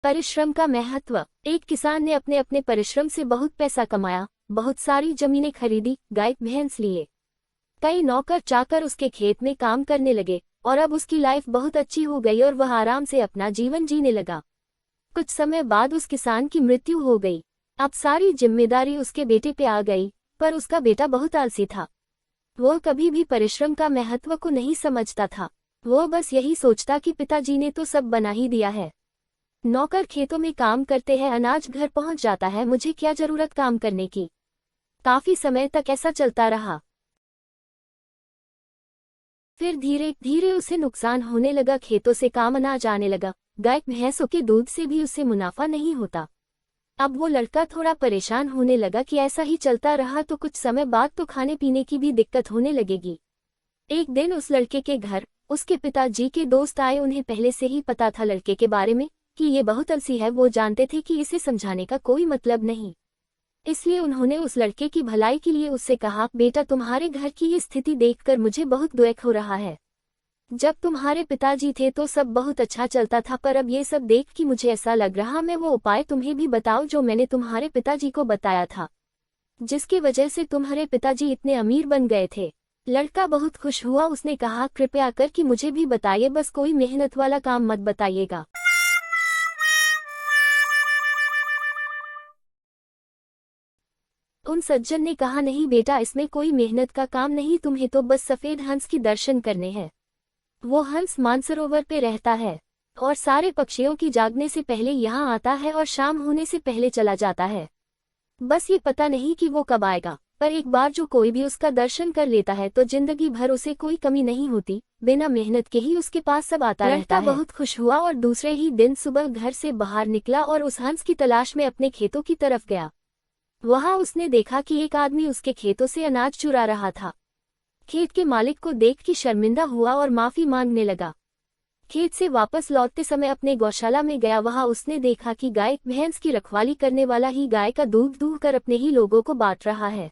परिश्रम का महत्व। एक किसान ने अपने अपने परिश्रम से बहुत पैसा कमाया, बहुत सारी जमीनें खरीदी, गाय भैंस लिए। कई नौकर चाकर उसके खेत में काम करने लगे और अब उसकी लाइफ बहुत अच्छी हो गई और वह आराम से अपना जीवन जीने लगा। कुछ समय बाद उस किसान की मृत्यु हो गई। अब सारी जिम्मेदारी उसके बेटे पे आ गई, पर उसका बेटा बहुत आलसी था। वो कभी भी परिश्रम का महत्व को नहीं समझता था। वो बस यही सोचता कि पिताजी ने तो सब बना ही दिया है। नौकर खेतों में काम करते हैं, अनाज घर पहुंच जाता है, मुझे क्या जरूरत काम करने की। काफी समय तक ऐसा चलता रहा। फिर धीरे धीरे उसे नुकसान होने लगा, खेतों से काम अनाज आने लगा, गाय भैंसों के दूध से भी उसे मुनाफा नहीं होता। अब वो लड़का थोड़ा परेशान होने लगा कि ऐसा ही चलता रहा तो कुछ समय बाद तो खाने पीने की भी दिक्कत होने लगेगी। एक दिन उस लड़के के घर उसके पिताजी के दोस्त आए। उन्हें पहले से ही पता था लड़के के बारे में कि ये बहुत आलसी है। वो जानते थे कि इसे समझाने का कोई मतलब नहीं, इसलिए उन्होंने उस लड़के की भलाई के लिए उससे कहा, बेटा तुम्हारे घर की ये स्थिति देखकर मुझे बहुत दुख हो रहा है। जब तुम्हारे पिताजी थे तो सब बहुत अच्छा चलता था, पर अब ये सब देख कि मुझे ऐसा लग रहा। मैं वो उपाय तुम्हें भी बताऊं जो मैंने तुम्हारे पिताजी को बताया था, जिसकी वजह से तुम्हारे पिताजी इतने अमीर बन गए थे। लड़का बहुत खुश हुआ। उसने कहा, कृपया कर कि मुझे भी बताइए, बस कोई मेहनत वाला काम मत बताइएगा। उन सज्जन ने कहा, नहीं बेटा, इसमें कोई मेहनत का काम नहीं, तुम्हें तो बस सफेद हंस की दर्शन करने हैं। वो हंस मानसरोवर पे रहता है और सारे पक्षियों की जागने से पहले यहाँ आता है और शाम होने से पहले चला जाता है। बस ये पता नहीं कि वो कब आएगा, पर एक बार जो कोई भी उसका दर्शन कर लेता है तो जिंदगी भर उसे कोई कमी नहीं होती। बिना मेहनत के ही उसके पास सब आता रहता है। बहुत खुश हुआ और दूसरे ही दिन सुबह घर से बाहर निकला और उस हंस की तलाश में अपने खेतों की तरफ गया। वहां उसने देखा कि एक आदमी उसके खेतों से अनाज चुरा रहा था। खेत के मालिक को देख के शर्मिंदा हुआ और माफी मांगने लगा। खेत से वापस लौटते समय अपने गौशाला में गया। वहां उसने देखा कि गाय भैंस की रखवाली करने वाला ही गाय का दूध दूह कर अपने ही लोगों को बांट रहा है।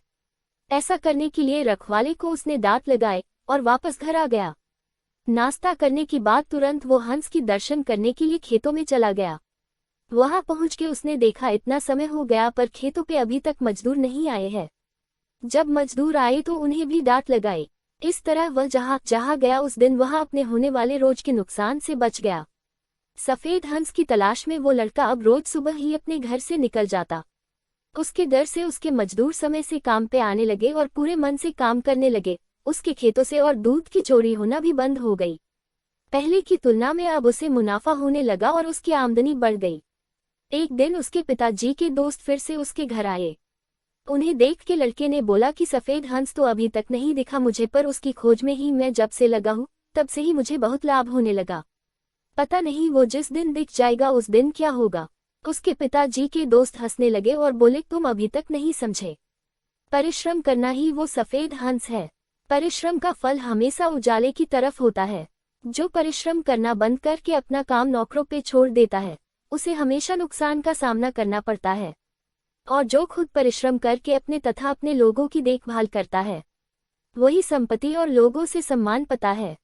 ऐसा करने के लिए रखवाले को उसने दांत लगाए और वापस घर आ गया। नाश्ता करने के बाद तुरंत वो हंस की दर्शन करने के लिए खेतों में चला गया। वहां पहुंच के उसने देखा इतना समय हो गया पर खेतों पे अभी तक मजदूर नहीं आए हैं। जब मजदूर आए तो उन्हें भी डांट लगाई। इस तरह वह जहां गया उस दिन वहां अपने होने वाले रोज के नुकसान से बच गया। सफेद हंस की तलाश में वो लड़का अब रोज सुबह ही अपने घर से निकल जाता। उसके डर से उसके मजदूर समय से काम पे आने लगे और पूरे मन से काम करने लगे। उसके खेतों से और दूध की चोरी होना भी बंद हो गई। पहले की तुलना में अब उसे मुनाफा होने लगा और उसकी आमदनी बढ़ गई। एक दिन उसके पिताजी के दोस्त फिर से उसके घर आए। उन्हें देख के लड़के ने बोला कि सफेद हंस तो अभी तक नहीं दिखा मुझे, पर उसकी खोज में ही मैं जब से लगा हूँ तब से ही मुझे बहुत लाभ होने लगा। पता नहीं वो जिस दिन दिख जाएगा उस दिन क्या होगा। उसके पिताजी के दोस्त हंसने लगे और बोले, तुम अभी तक नहीं समझे, परिश्रम करना ही वो सफेद हंस है। परिश्रम का फल हमेशा उजाले की तरफ होता है। जो परिश्रम करना बंद करके अपना काम नौकरों पे छोड़ देता है उसे हमेशा नुकसान का सामना करना पड़ता है, और जो खुद परिश्रम करके अपने तथा अपने लोगों की देखभाल करता है वही संपत्ति और लोगों से सम्मान पाता है।